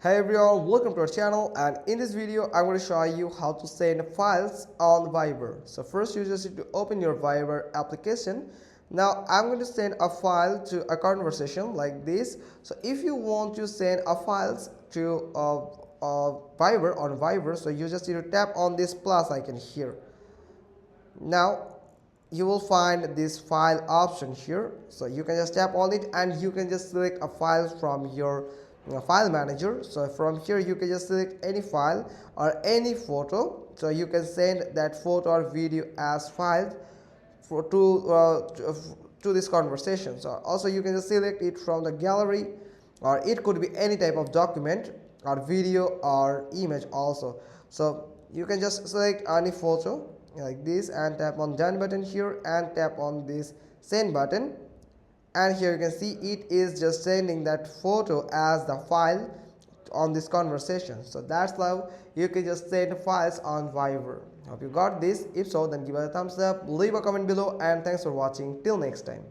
Hey everyone, welcome to our channel, and in this video I'm going to show you how to send files on Viber. So first you just need to open your Viber application. Now I'm going to send a file to a conversation like this. So if you want to send a files to Viber on Viber, so you just need to tap on this plus icon here. Now you will find this file option here, so you can just tap on it and you can just select a file from your file manager. So from here you can just select any file or any photo, so you can send that photo or video as file to this conversation. So also you can just select it from the gallery, or it could be any type of document or video or image also. So you can just select any photo like this and tap on done button here and tap on this send button, and here you can see it is just sending that photo as the file on this conversation. So that's how you can just send files on Viber. Hope you got this. If so, then give it a thumbs up, leave a comment below, and thanks for watching. Till next time.